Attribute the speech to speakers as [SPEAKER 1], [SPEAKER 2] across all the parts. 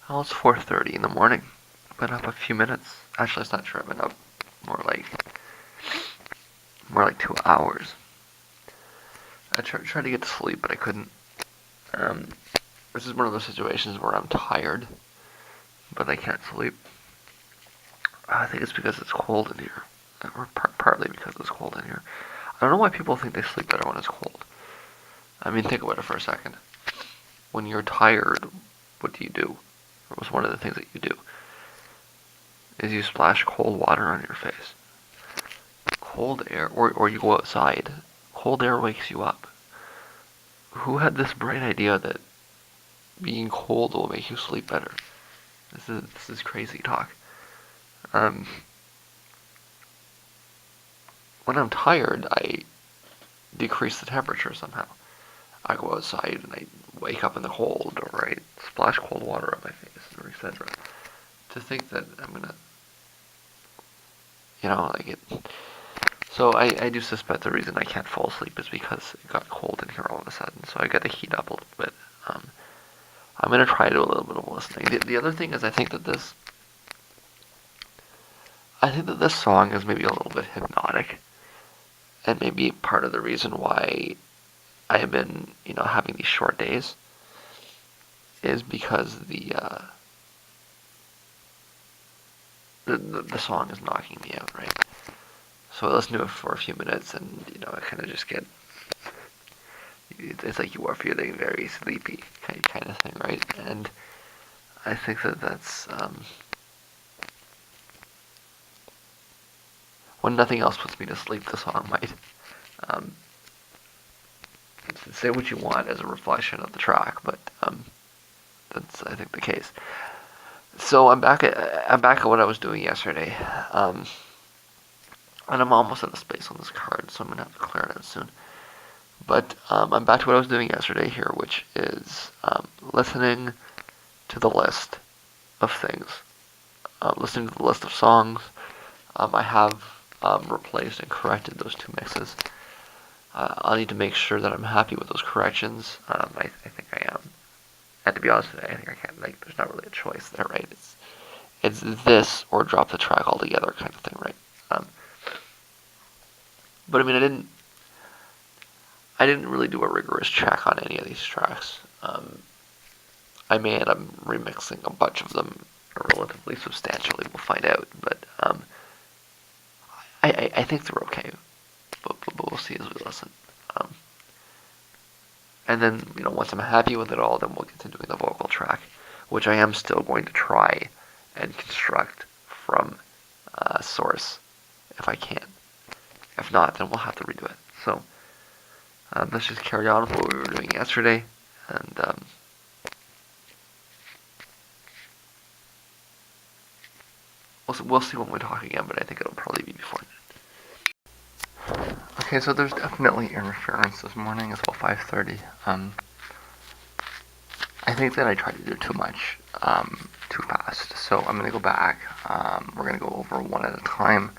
[SPEAKER 1] Well, it's 4:30 in the morning. I've been up a few minutes. Actually, it's not true. I've been up more like more like 2 hours. I tried to get to sleep, but I couldn't. Um, this is one of those situations where I'm tired, but I can't sleep. I think it's because it's cold in here, or partly because it's cold in here. I don't know why people think they sleep better when it's cold. I mean, think about it for a second. When you're tired, what do you do? Or was one of the things that you do is you splash cold water on your face. Cold air, or you go outside. Cold air wakes you up. Who had this bright idea that being cold will make you sleep better? This is crazy talk. Um, when I'm tired, I decrease the temperature somehow. I go outside and I wake up in the cold, or I splash cold water on my face, or etc. To think that I'm gonna, like it. So I do suspect the reason I can't fall asleep is because it got cold in here all of a sudden. So I got to heat up a little bit. I'm gonna try to do a little bit of listening. The other thing is I think that this song is maybe a little bit hypnotic, and maybe part of the reason why I have been, having these short days is because the song is knocking me out, right? So I listen to it for a few minutes, and I kind of just get. It's like you are feeling very sleepy, kind of thing, right? And I think that that's when nothing else puts me to sleep. The song might. Um, say what you want as a reflection of the track, but that's I think the case. So I'm back at what I was doing yesterday, and I'm almost out of space on this card, so I'm gonna have to clear it out soon. But I'm back to what I was doing yesterday here, which is listening to the list of things, listening to the list of songs. I have replaced and corrected those two mixes. I'll need to make sure that I'm happy with those corrections. I think I am. And to be honest with you, I think I can't. Like, there's not really a choice there, right? It's this or drop the track altogether, kind of thing, right? Um, but I mean, I didn't really do a rigorous check on any of these tracks. I may end up remixing a bunch of them relatively substantially. We'll find out, but I think they're okay. But we'll see as we listen. Um, and then once I'm happy with it all, then we'll get to doing the vocal track, which I am still going to try and construct from source if I can. If not, then we'll have to redo it. So let's just carry on with what we were doing yesterday, and we'll see when we talk again. But I think it'll probably be before then. Okay, so there's definitely interference this morning. It's about 5:30. I think that I tried to do too much, too fast. So I'm gonna go back. We're gonna go over one at a time.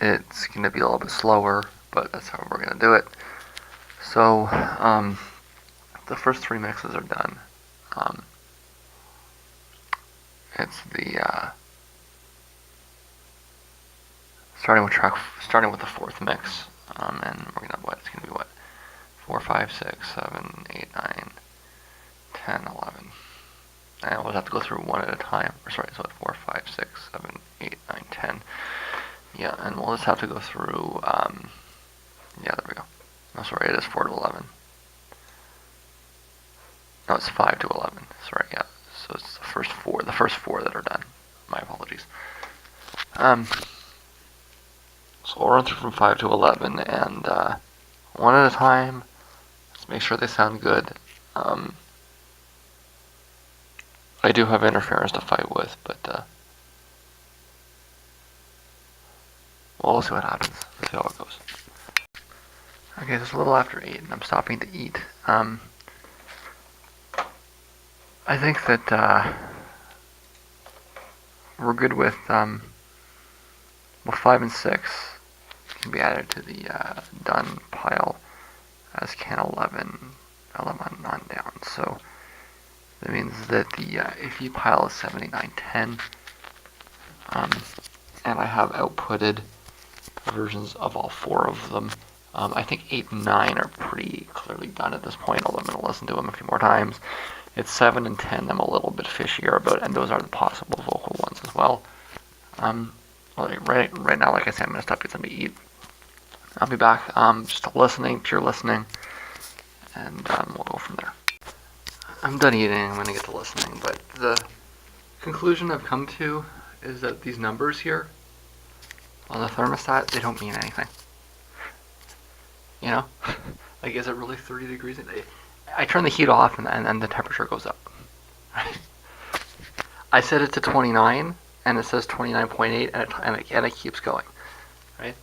[SPEAKER 1] It's gonna be a little bit slower, but that's how we're gonna do it. So the first three mixes are done. It's the starting with the fourth mix, and we're gonna what? It's gonna be what? 4, 5, 6, 7, 8, 9, 10, 11. And we'll have to go through one at a time. Sorry, so 4, 5, 6, 7, 8, 9, 10. Yeah, and we'll just have to go through. Yeah, there we go. No, sorry, it is 4 to 11. No, it's 5 to 11. Sorry, yeah. So it's the first four that are done. My apologies. So we'll run through from 5 to 11, and one at a time. Let's make sure they sound good. I do have interference to fight with, but we'll see what happens. We'll see how it goes. Okay, so it's a little after 8, and I'm stopping to eat. I think that we're good with 5 and 6 can be added to the done pile, as can 11 on down. So That means that the AV pile is 7910, and I have outputted versions of all 4 of them. I think 8 and 9 are pretty clearly done at this point, although I'm going to listen to them a few more times. It's 7 and 10 I'm a little bit fishier about, and those are the possible vocal ones as well. Right now, like I said, I'm going to stop, get something to eat. I'll be back, just listening, pure listening, and we'll go from there. I'm done eating, I'm going to get to listening, but the conclusion I've come to is that these numbers here on the thermostat, they don't mean anything. You know? Like, is it really 30 degrees? I turn the heat off and the temperature goes up. Right? I set it to 29 and it says 29.8 and it keeps going. Right?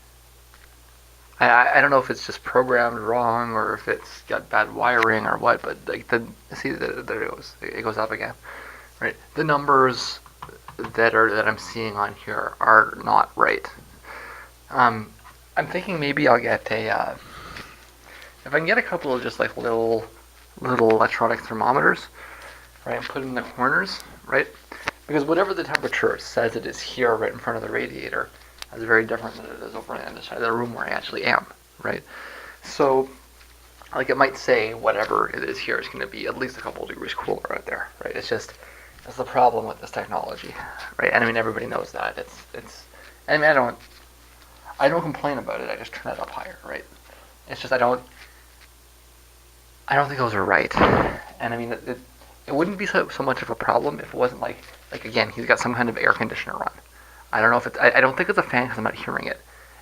[SPEAKER 1] I don't know if it's just programmed wrong or if it's got bad wiring or what, but like see, there it goes. It goes up again. Right? The numbers that I'm seeing on here are not right. I'm thinking maybe I'll get a if I can get a couple of just like little electronic thermometers, right, and put them in the corners, right? Because whatever the temperature says it is here, right in front of the radiator, is very different than it is over on the other side of the room where I actually am, right? So, like it might say whatever it is here is going to be at least a couple of degrees cooler out there, right? It's just that's the problem with this technology, right? And I mean everybody knows that. It's. I mean I don't complain about it. I just turn it up higher, right? It's just I don't think those are right. And I mean, it wouldn't be so much of a problem if it wasn't like again, he's got some kind of air conditioner on. I don't know if it's, I don't think it's a fan because I'm not hearing it.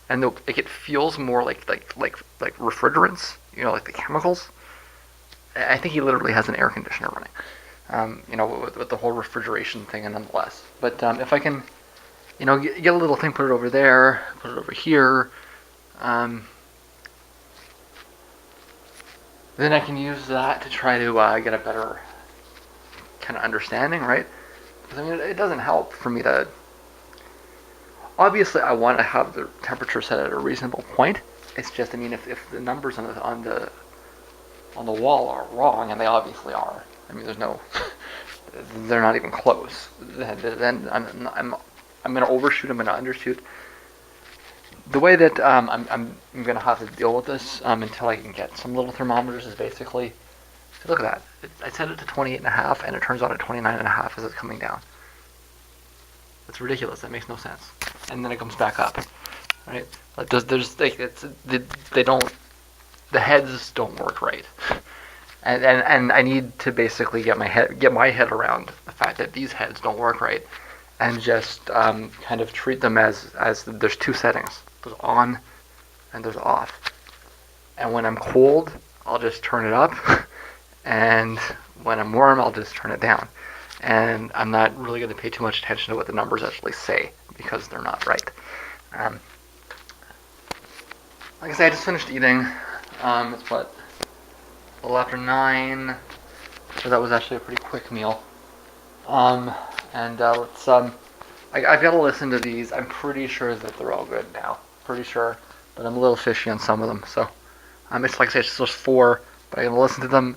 [SPEAKER 1] And like it feels more like refrigerants, you know, like the chemicals. I think he literally has an air conditioner running, you know, with the whole refrigeration thing and nonetheless. But if I can, you know, get a little thing, put it over there, put it over here, then I can use that to try to get a better kind of understanding, right? Because I mean, it doesn't help for me to. Obviously, I want to have the temperature set at a reasonable point. It's just, I mean, if the numbers on the wall are wrong, and they obviously are. I mean, there's no, they're not even close. Then I'm going to overshoot. I'm going to undershoot. The way that I'm going to have to deal with this until I can get some little thermometers is basically, look at that. I set it to 28.5, and it turns out at 29.5 as it's coming down. That's ridiculous. That makes no sense. And then it comes back up, right? Like there's like they don't, the heads don't work right, and I need to basically get my head around the fact that these heads don't work right, and just kind of treat them as there's 2 settings. There's on and there's off. And when I'm cold, I'll just turn it up, and when I'm warm, I'll just turn it down. And I'm not really going to pay too much attention to what the numbers actually say because they're not right. Like I said, I just finished eating. It's what, a little after 9, so that was actually a pretty quick meal. I've got to listen to these. I'm pretty sure that they're all good now. Pretty sure, but I'm a little fishy on some of them. So, it's like I said, it's just those 4, but I'm gonna listen to them.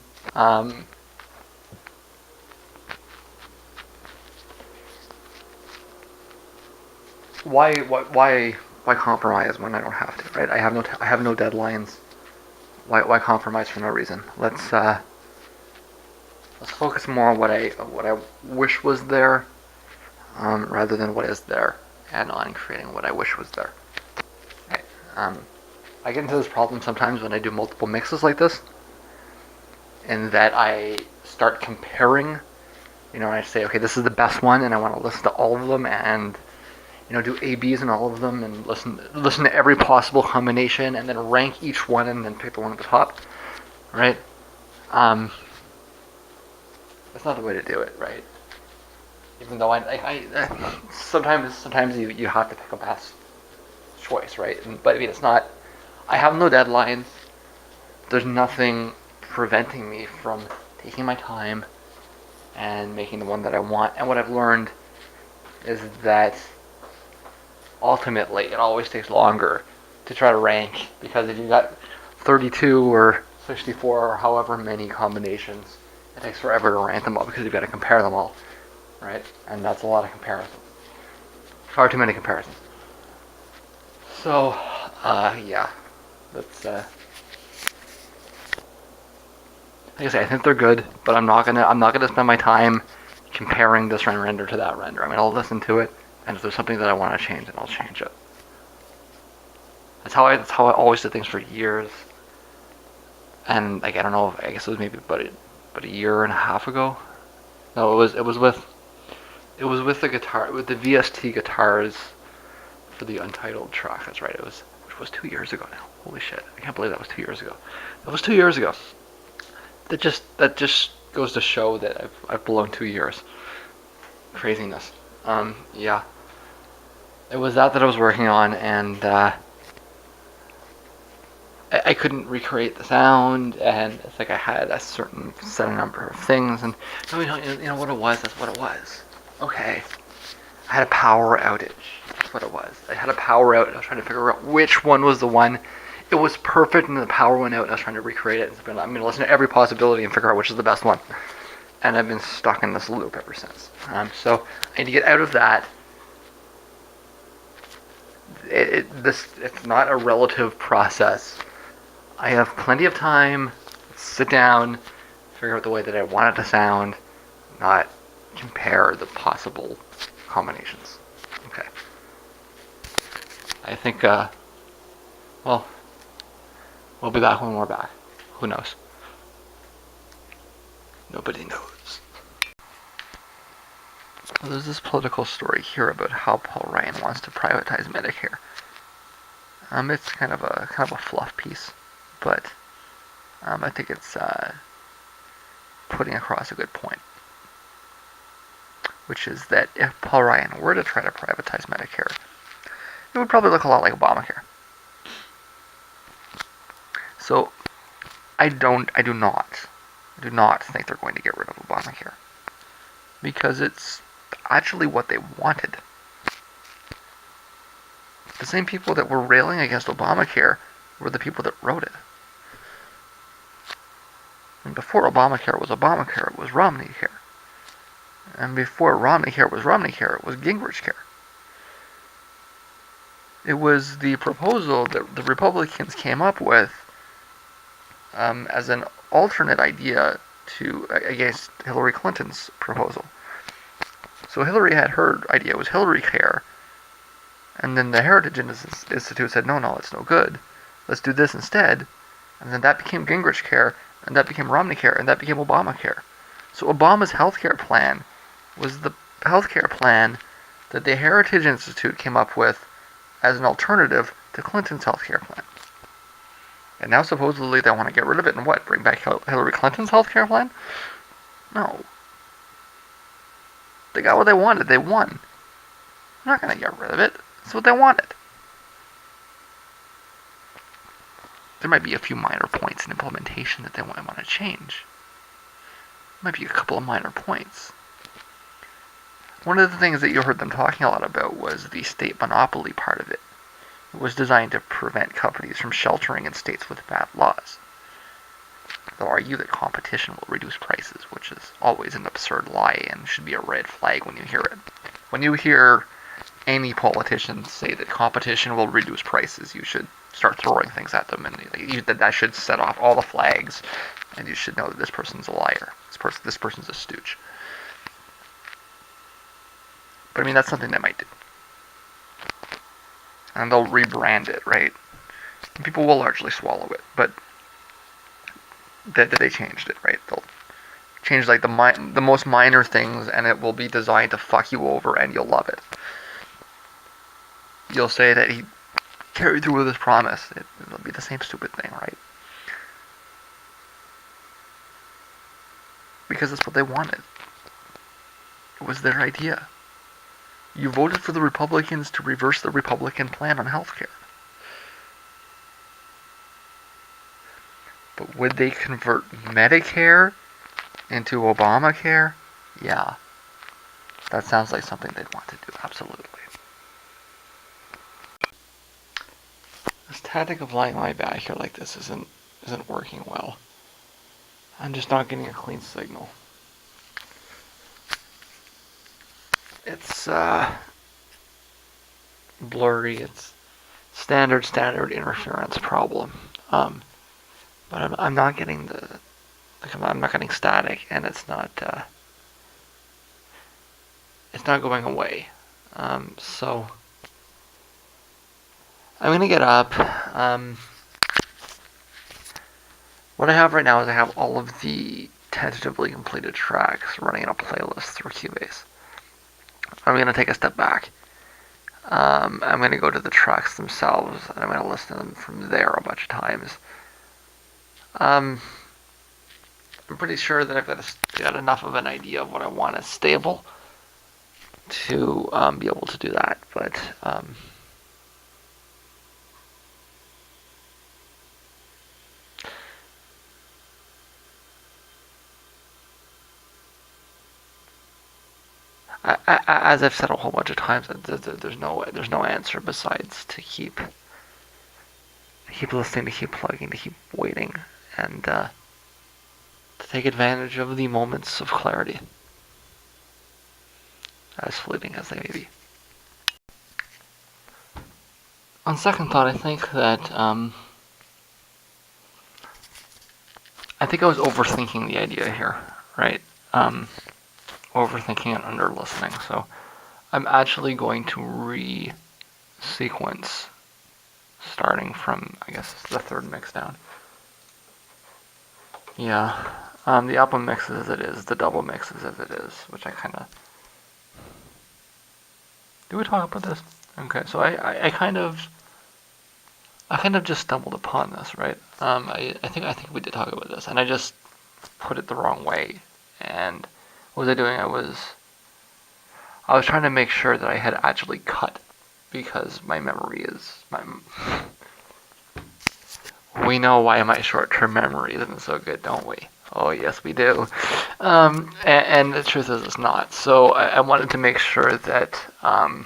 [SPEAKER 1] Why compromise when I don't have to, right? I have no deadlines. Why compromise for no reason? Let's focus more on what I wish was there, rather than what is there, and on creating what I wish was there. Right. I get into this problem sometimes when I do multiple mixes like this, in that I start comparing. You know, I say, okay, this is the best one, and I want to listen to all of them, and do ABs in all of them, and listen to every possible combination, and then rank each one, and then pick the one at the top, right? That's not the way to do it, right? Even though I sometimes you have to pick a best choice, right? But I mean, it's not. I have no deadline. There's nothing preventing me from taking my time and making the one that I want. And what I've learned is that ultimately it always takes longer to try to rank, because if you've got 32 or 64 or however many combinations, It takes forever to rank them all because you've got to compare them all, right? And that's a lot of comparisons. Far too many comparisons. So, yeah, that's like I say, I think they're good, but I'm not gonna spend my time comparing this render to that render. I mean, I'll listen to it, and if there's something that I want to change, then I'll change it. That's how I always did things for years. And like I don't know, I guess it was maybe about a year and a half ago. No, it was with the guitar, with the VST guitars for the Untitled track. That's right. Which was 2 years ago now. Holy shit! I can't believe that was 2 years ago. That was 2 years ago. That just goes to show that I've blown 2 years. Craziness. Yeah. It was that I was working on, and I couldn't recreate the sound, and it's like I had a certain set number of things, and you know what it was. That's what it was. Okay, I had a power outage. That's what it was. I had a power out, and I was trying to figure out which one was the one. It was perfect, and the power went out, and I was trying to recreate it. I'm going to listen to every possibility and figure out which is the best one. And I've been stuck in this loop ever since. So I need to get out of that. It's not a relative process. I have plenty of time. Sit down, figure out the way that I want it to sound, not compare the possible combinations. Okay. I think, well, we'll be back when we're back. Who knows? Nobody knows. Well, there's this political story here about how Paul Ryan wants to privatize Medicare. It's kind of a fluff piece, but I think it's putting across a good point, which is that if Paul Ryan were to try to privatize Medicare, it would probably look a lot like Obamacare. So I do not think they're going to get rid of Obamacare, because it's actually what they wanted. The same people that were railing against Obamacare were the people that wrote it. And before Obamacare was Obamacare, it was Romneycare. And before Romneycare was Romneycare, it was Gingrich care. It was the proposal that the Republicans came up with as an alternate idea against Hillary Clinton's proposal. So Hillary had her idea, was Hillary care, and then the Heritage Institute said, no, it's no good. Let's do this instead. And then that became Gingrich care, and that became Romney care, and that became Obamacare. So Obama's healthcare plan was the healthcare plan that the Heritage Institute came up with as an alternative to Clinton's healthcare plan. And now supposedly they want to get rid of it and what? Bring back Hillary Clinton's healthcare plan? No. They got what they wanted. They won. They're not going to get rid of it. It's what they wanted. There might be a few minor points in implementation that they might want to change. Might be a couple of minor points. One of the things that you heard them talking a lot about was the state monopoly part of it. It was designed to prevent companies from sheltering in states with bad laws. They'll argue that competition will reduce prices, which is always an absurd lie and should be a red flag when you hear it. When you hear any politician say that competition will reduce prices, you should start throwing things at them, and that should set off all the flags, and you should know that this person's a liar. This person's a stooge. But I mean, that's something they might do. And they'll rebrand it, right? And people will largely swallow it, but they changed it, right? They'll change like the most minor things, and it will be designed to fuck you over, and you'll love it. You'll say that he carried through with his promise. It'll be the same stupid thing, right? Because that's what they wanted. It was their idea. You voted for the Republicans to reverse the Republican plan on healthcare. But would they convert Medicare into Obamacare? Yeah. That sounds like something they'd want to do, absolutely. This tactic of lying on my back here like this isn't working well. I'm just not getting a clean signal. It's blurry. It's standard interference problem. But I'm not getting I'm not getting static, and it's not going away. So I'm gonna get up. What I have right now is I have all of the tentatively completed tracks running in a playlist through Cubase. I'm gonna take a step back. I'm gonna go to the tracks themselves, and I'm gonna listen to them from there a bunch of times. I'm pretty sure that I've got enough of an idea of what I want as stable to be able to do that, but as I've said a whole bunch of times, there's no answer besides to keep listening, to keep plugging, to keep waiting, and to take advantage of the moments of clarity, as fleeting as they may be. On second thought, I think that I was overthinking the idea here, right? Overthinking and under listening. So I'm actually going to re-sequence starting from, I guess, the third mix down. Yeah. The album mix is as it is, the double mix is as it is, which I kind of... Did we talk about this? Okay, so I kind of just stumbled upon this, right? I think we did talk about this, and I just put it the wrong way. And what was I doing? I was trying to make sure that I had actually cut, because my memory is we know why my short-term memory isn't so good, don't we? Oh yes, we do. And the truth is, it's not. So I wanted to make sure that I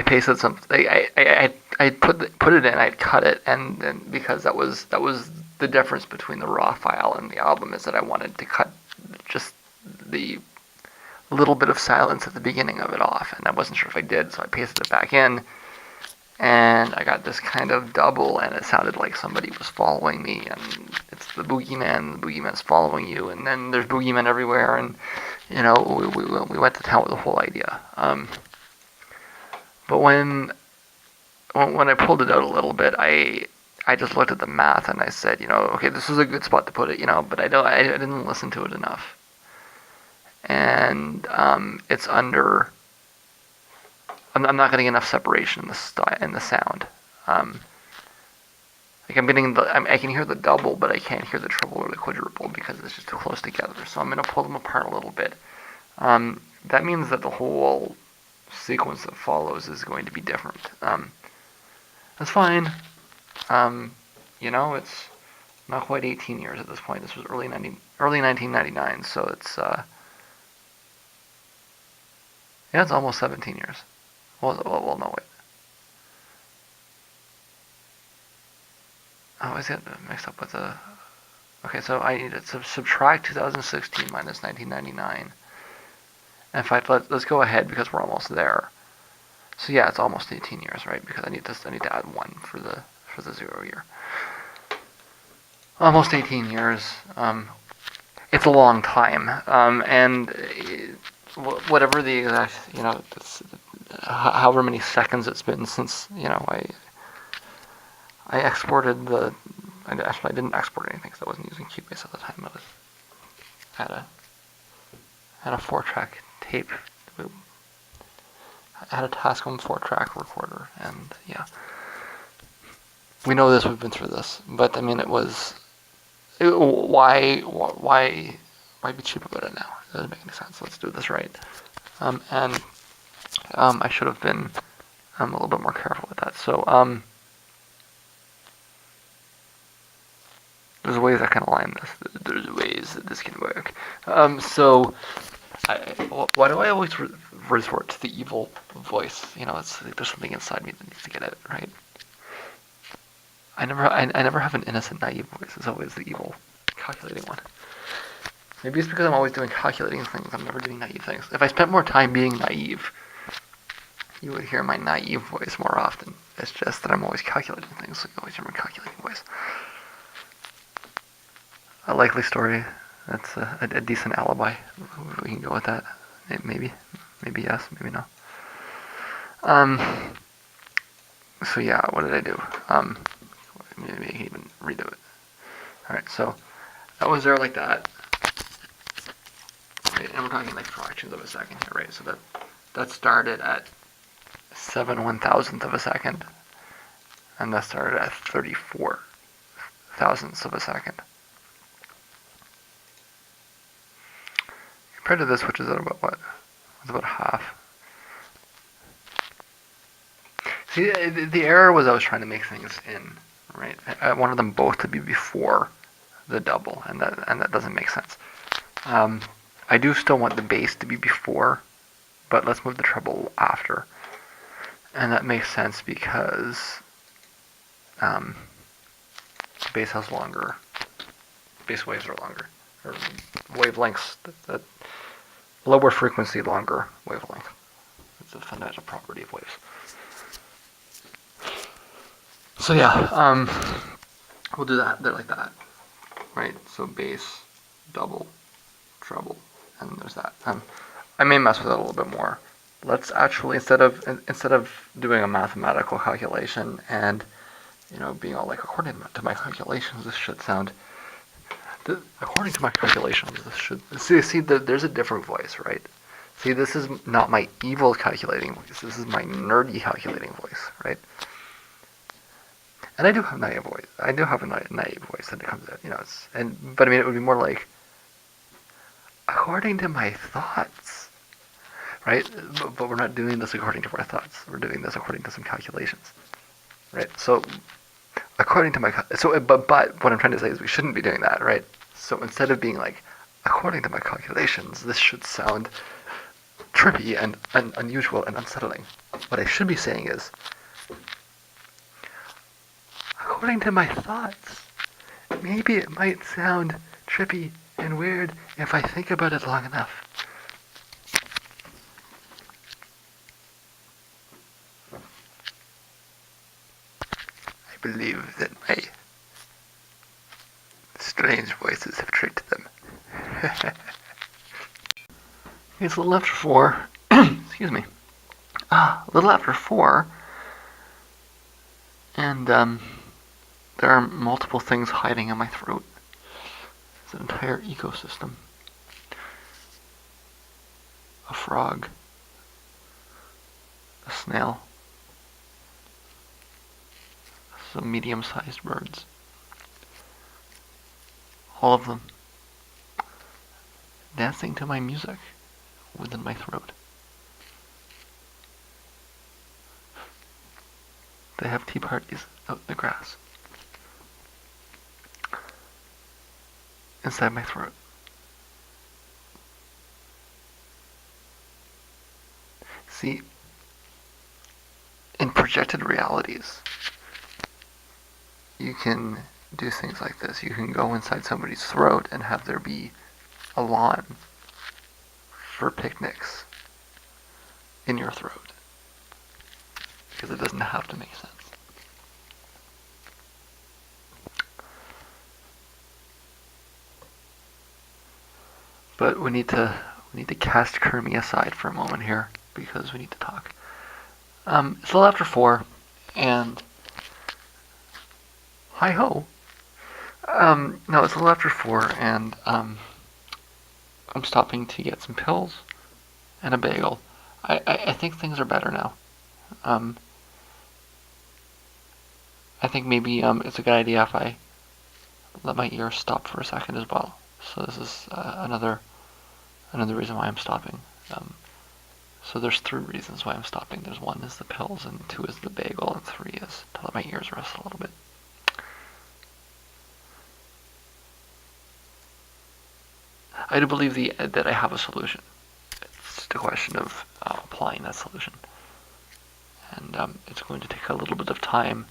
[SPEAKER 1] pasted something. I put it in. I'd cut it, and because that was the difference between the raw file and the album, is that I wanted to cut just the little bit of silence at the beginning of it off, and I wasn't sure if I did, so I pasted it back in, and I got this kind of double, and it sounded like somebody was following me, and it's the boogeyman's following you, and then there's boogeymen everywhere, and we went to town with the whole idea. But when I pulled it out a little bit, I just looked at the math and I said, okay, this is a good spot to put it, but I didn't listen to it enough, and it's under. I'm not getting enough separation in the sound. Like I can hear the double, but I can't hear the treble or the quadruple because it's just too close together. So I'm going to pull them apart a little bit. That means that the whole sequence that follows is going to be different. That's fine. It's not quite 18 years at this point. This was early 1999, so it's it's almost 17 years. Well, no, wait. Oh, is it mixed up with the... Okay, so I need to subtract 2016 minus 1999. In fact, let's go ahead because we're almost there. So yeah, it's almost 18 years, right? Because I need to add 1 for the 0 year. Almost 18 years. It's a long time, and whatever the exact, however many seconds it's been since I exported the. I didn't export anything because I wasn't using Cubase at the time. I had a 4-track tape. I had a Tascam 4-track recorder, and yeah, we know this. We've been through this, but I mean, why be cheap about it now? It doesn't make any sense. Let's do this right. And I should have been a little bit more careful with that. So there's ways I can align this. There's ways that this can work. So why do I always resort to the evil voice? It's like there's something inside me that needs to get out, right? I never have an innocent, naive voice. It's always the evil, calculating one. Maybe it's because I'm always doing calculating things. I'm never doing naive things. If I spent more time being naive, you would hear my naive voice more often. It's just that I'm always calculating things, so you always hear my calculating voice. A likely story. That's a decent alibi. We can go with that. Maybe yes, maybe no. So yeah, what did I do? Maybe I can even redo it. Alright, so that was there like that. Right, and we're talking like fractions of a second here, right? So that started at 7/1000th of a second, and that started at 34 thousandths of a second. Compared to this, which is at about what? It's about half. See, the error was I was trying to make things in, right? I wanted them both to be before the double, and that doesn't make sense. I do still want the bass to be before, but let's move the treble after. And that makes sense because bass has longer, bass waves are longer, or wavelengths, that lower frequency, longer wavelength. It's a fundamental property of waves. So yeah, we'll do that there like that, right? So bass, double, treble, and there's that. I may mess with it a little bit more. Let's actually, instead of doing a mathematical calculation and being all like, according to my calculations, this should sound. According to my calculations, this should. See, there's a different voice, right? See, this is not my evil calculating voice. This is my nerdy calculating voice, right? And I do have naive voice. I do have a naive voice that it comes out, but I mean, it would be more like, according to my thoughts, right? But we're not doing this according to our thoughts. We're doing this according to some calculations, right? So, according to but what I'm trying to say is we shouldn't be doing that, right? So instead of being like, according to my calculations, this should sound trippy and unusual and unsettling. What I should be saying is, according to my thoughts, maybe it might sound trippy and weird if I think about it long enough. I believe that my strange voices have tricked them. It's a little after 4. Excuse me. A little after 4. And there are multiple things hiding in my throat. It's an entire ecosystem. A frog. A snail. Some medium-sized birds. All of them dancing to my music within my throat. They have tea parties out in the grass. Inside my throat. See, in projected realities, you can do things like this. You can go inside somebody's throat and have there be a lawn for picnics in your throat. Because it doesn't have to make sense. But we need to cast Kermie aside for a moment here because we need to talk. It's a little after 4, and hi ho. No, it's a little after 4, and I'm stopping to get some pills and a bagel. I think things are better now. I think maybe it's a good idea if I let my ears stop for a second as well. So this is another reason why I'm stopping. So there's 3 reasons why I'm stopping. There's 1 is the pills, and 2 is the bagel, and 3 is to let my ears rest a little bit. I do believe that I have a solution. It's just a question of applying that solution. And it's going to take a little bit of time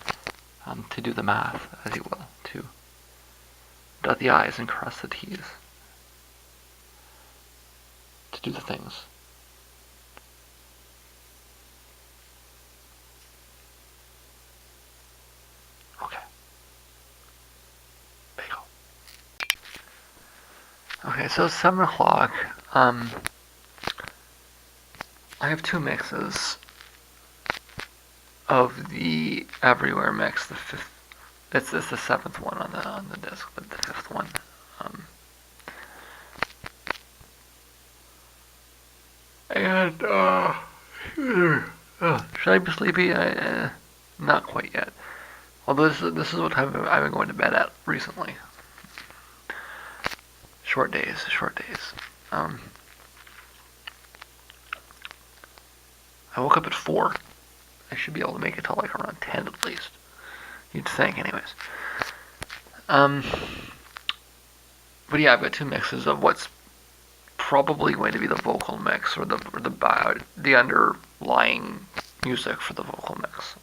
[SPEAKER 1] to do the math, as you will, to dot the I's and cross the T's, to do the things. Okay. Bagel. Okay, so it's 7 o'clock. I have 2 mixes of the Everywhere mix, the fifth. It's the 7th one on the disc, but the 5th one. And should I be sleepy? Not quite yet. Although this is what time I've been going to bed at recently. Short days. I woke up at 4. I should be able to make it till like around 10 at least. You'd think, anyways. But yeah, I've got 2 mixes of what's probably going to be the vocal mix or the underlying music for the vocal mix.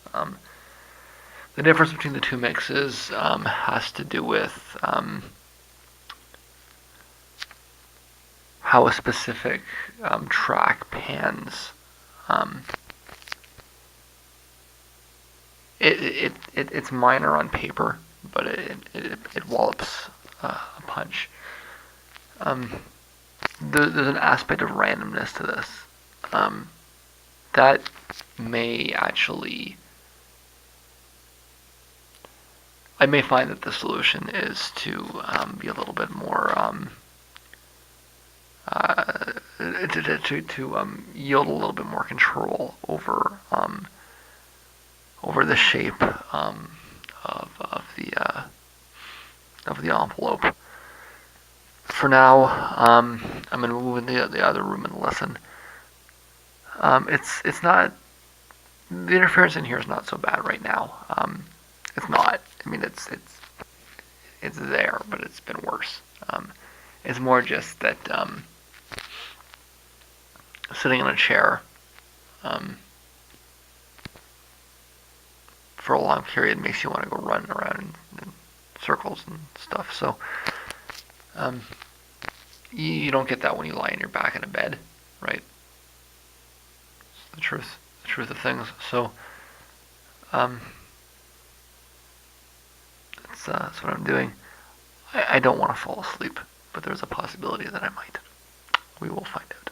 [SPEAKER 1] The difference between the 2 mixes has to do with how a specific track pans. It's minor on paper, but it wallops a punch. There's an aspect of randomness to this that may actually. I may find that the solution is to be a little bit more to yield a little bit more control over the shape of the envelope. For now, I'm gonna move in the other room and listen. It's not, the interference in here is not so bad right now. It's not. I mean, it's there, but it's been worse. It's more just that sitting in a chair for a long period makes you want to go run around in circles and stuff. So you don't get that when you lie on your back in a bed, right? It's the truth of things. So that's what I'm doing. I don't want to fall asleep, but there's a possibility that I might. We will find out.